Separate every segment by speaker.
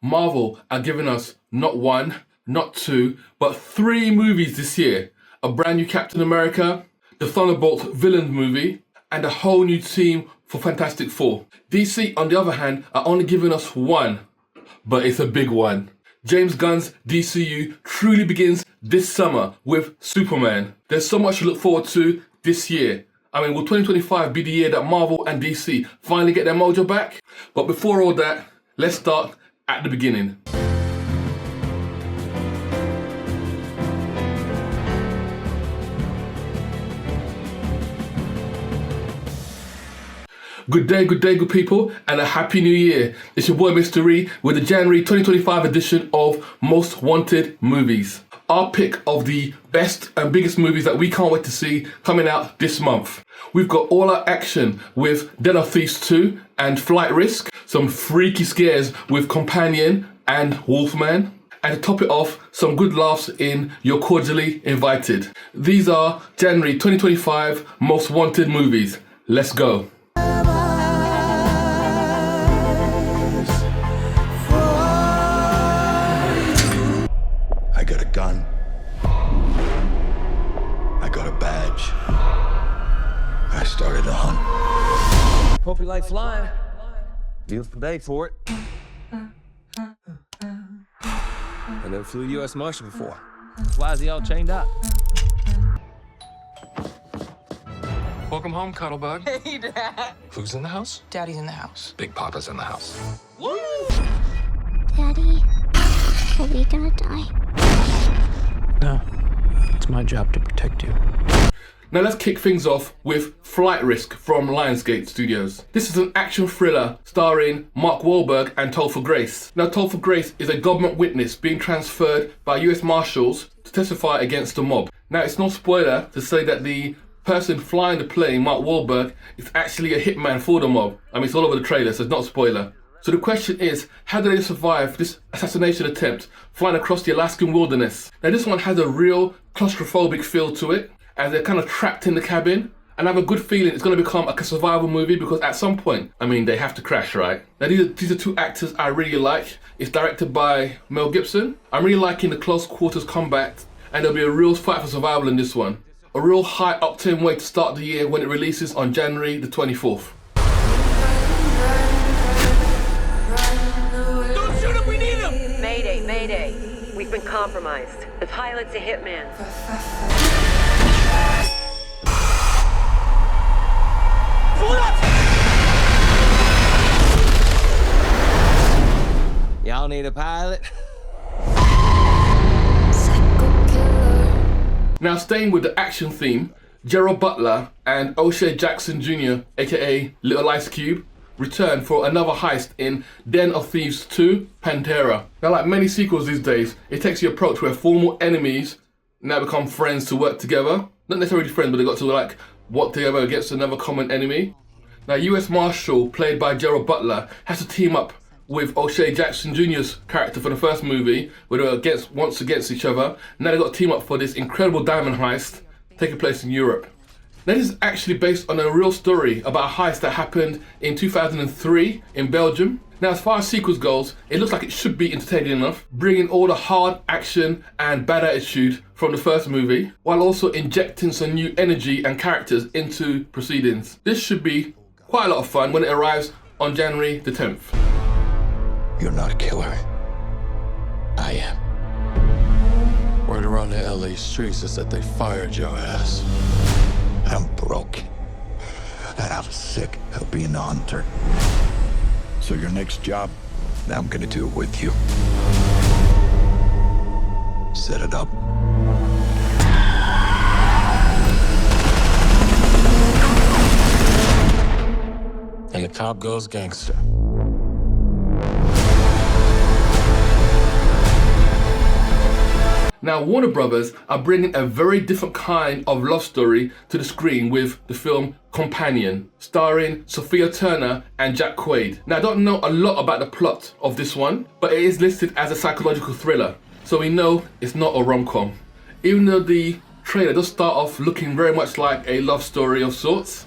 Speaker 1: Marvel are giving us not one, not two, but three movies this year. A brand new Captain America, the Thunderbolts villain movie, and a whole new team for Fantastic Four. DC, on the other hand, are only giving us one, but it's a big one. James Gunn's DCU truly begins this summer with Superman. There's so much to look forward to this year. I mean, will 2025 be the year that Marvel and DC finally get their mojo back? But before all that, let's start at the beginning. Good day, good people, and a happy new year. It's your boy Mr. Ree with the January 2025 edition of Most Wanted Movies. Our pick of the best and biggest movies that we can't wait to see coming out this month. We've got all our action with Den of Thieves 2 and Flight Risk, some freaky scares with Companion and Wolfman, and to top it off, some good laughs in You're Cordially Invited. These are January 2025 Most Wanted Movies. Let's go.
Speaker 2: I got a gun. I got a badge. I started a hunt.
Speaker 3: Hope you like flying. Beautiful day for it. I never flew a U.S. Marshal before. Why is he all chained up?
Speaker 4: Welcome home, Cuddlebug.
Speaker 5: Hey, Dad.
Speaker 4: Who's in the house?
Speaker 5: Daddy's in the house.
Speaker 4: Big Papa's in the house.
Speaker 5: Woo!
Speaker 6: Daddy, are we gonna die?
Speaker 7: No, it's my job to protect you.
Speaker 1: Now let's kick things off with Flight Risk from Lionsgate Studios. This is an action thriller starring Mark Wahlberg and Topher Grace. Now Topher Grace is a government witness being transferred by US Marshals to testify against the mob. Now it's no spoiler to say that the person flying the plane, Mark Wahlberg, is actually a hitman for the mob. I mean, it's all over the trailer, so it's not a spoiler. So the question is, how did they survive this assassination attempt flying across the Alaskan wilderness? Now this one has a real claustrophobic feel to it, as they're kind of trapped in the cabin. And I have a good feeling it's going to become like a survival movie because at some point, I mean, they have to crash, right? Now these are two actors I really like. It's directed by Mel Gibson. I'm really liking the close quarters combat, and there'll be a real fight for survival in this one. A real high octane way to start the year when it releases on January the 24th.
Speaker 3: Don't shoot him, we need him!
Speaker 8: Mayday, mayday. We've been compromised. The pilot's a hitman.
Speaker 3: Pull it up! Y'all need a pilot?
Speaker 1: Now staying with the action theme, Gerald Butler and O'Shea Jackson Jr., aka Little Ice Cube, return for another heist in Den of Thieves 2, Pantera. Now like many sequels these days, it takes the approach where former enemies now become friends to work together. Not necessarily friends, but they got to like work together against another common enemy. Now US Marshal, played by Gerald Butler, has to team up with O'Shea Jackson Jr.'s character for the first movie, where they were once against each other. Now they got to team up for this incredible diamond heist taking place in Europe. Now this is actually based on a real story about a heist that happened in 2003 in Belgium. Now as far as sequels goes, it looks like it should be entertaining enough, bringing all the hard action and bad attitude from the first movie, while also injecting some new energy and characters into proceedings. This should be quite a lot of fun when it arrives on January the 10th.
Speaker 2: You're not a killer. I am.
Speaker 4: Word around the LA streets is that they fired your ass.
Speaker 2: I'm broke. And I'm sick of being a hunter. So your next job, I'm gonna do it with you. Set it up.
Speaker 4: And the cop goes gangster.
Speaker 1: Now, Warner Brothers are bringing a very different kind of love story to the screen with the film Companion, starring Sophia Turner and Jack Quaid. Now, I don't know a lot about the plot of this one, but it is listed as a psychological thriller, so we know it's not a rom-com. Even though the trailer does start off looking very much like a love story of sorts,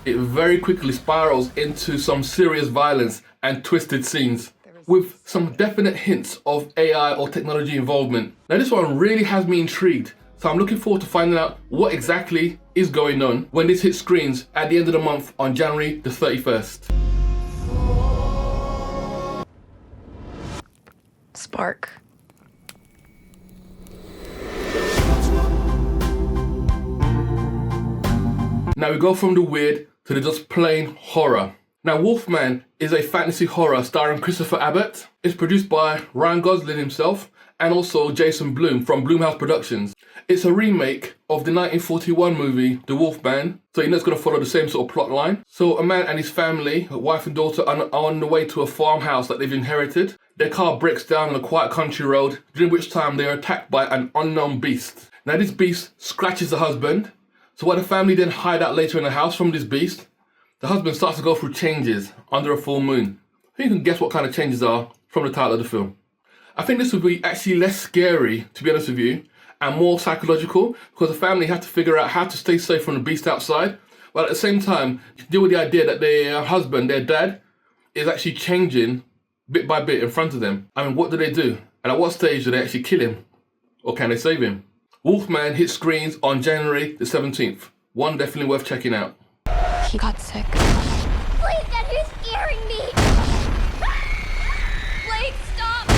Speaker 1: it very quickly spirals into some serious violence and twisted scenes. with some definite hints of AI or technology involvement. Now this one really has me intrigued, so I'm looking forward to finding out what exactly is going on when this hits screens at the end of the month on January the 31st.
Speaker 5: Spark.
Speaker 1: Now we go from the weird to the just plain horror. Now Wolfman is a fantasy horror starring Christoper Abbot. It's produced by Ryan Gosling himself and also Jason Blum from Blumhouse Productions. It's a remake of the 1941 movie The Wolfman, so you know it's going to follow the same sort of plot line. So a man and his family, a wife and daughter, are on the way to a farmhouse that they've inherited. Their car breaks down on a quiet country road, during which time they are attacked by an unknown beast. Now this beast scratches the husband, so while the family then hide out later in the house from this beast, the husband starts to go through changes under a full moon. You can guess what kind of changes are from the title of the film. I think this would be actually less scary, to be honest with you, and more psychological, because the family have to figure out how to stay safe from the beast outside, while at the same time deal with the idea that their husband, their dad, is actually changing bit by bit in front of them. I mean, what do they do? And at what stage do they actually kill him? Or can they save him? Wolfman hits screens on January the 17th. One definitely worth checking out.
Speaker 5: He got sick.
Speaker 6: Please, Dad, you're scaring me! Blake, stop!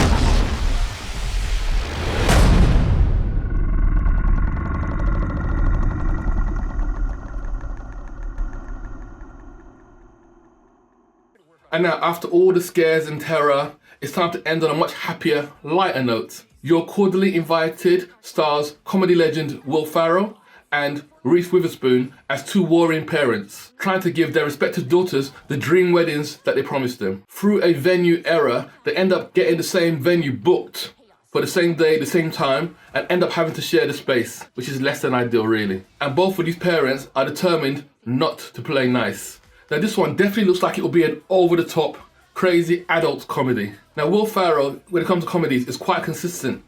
Speaker 1: And now, after all the scares and terror, it's time to end on a much happier, lighter note. You're Cordially Invited stars comedy legend Will Farrell and Reese Witherspoon as two warring parents, trying to give their respective daughters the dream weddings that they promised them. Through a venue error, they end up getting the same venue booked for the same day, the same time, and end up having to share the space, which is less than ideal really. And both of these parents are determined not to play nice. Now this one definitely looks like it will be an over-the-top, crazy adult comedy. Now Will Farrell, when it comes to comedies, is quite consistent.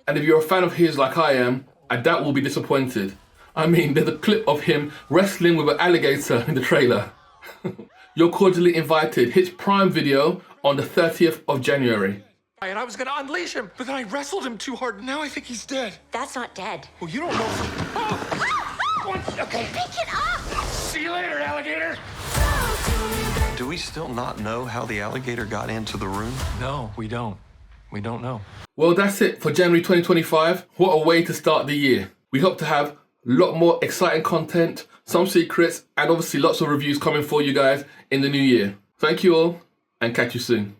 Speaker 1: And if you're a fan of his like I am, I doubt we'll be disappointed. I mean, there's a clip of him wrestling with an alligator in the trailer. You're Cordially Invited hits Prime Video on the 30th of January.
Speaker 4: And I was gonna unleash him, but then I wrestled him too hard, and now I think he's dead.
Speaker 8: That's not dead.
Speaker 4: Well, you don't know from... Okay.
Speaker 6: Pick it up!
Speaker 4: See you later, alligator!
Speaker 9: Do we still not know how the alligator got into the room?
Speaker 4: No, we don't. We don't know.
Speaker 1: Well, that's it for January 2025. What a way to start the year. We hope to have a lot more exciting content, some secrets, and obviously lots of reviews coming for you guys in the new year. Thank you all, and catch you soon.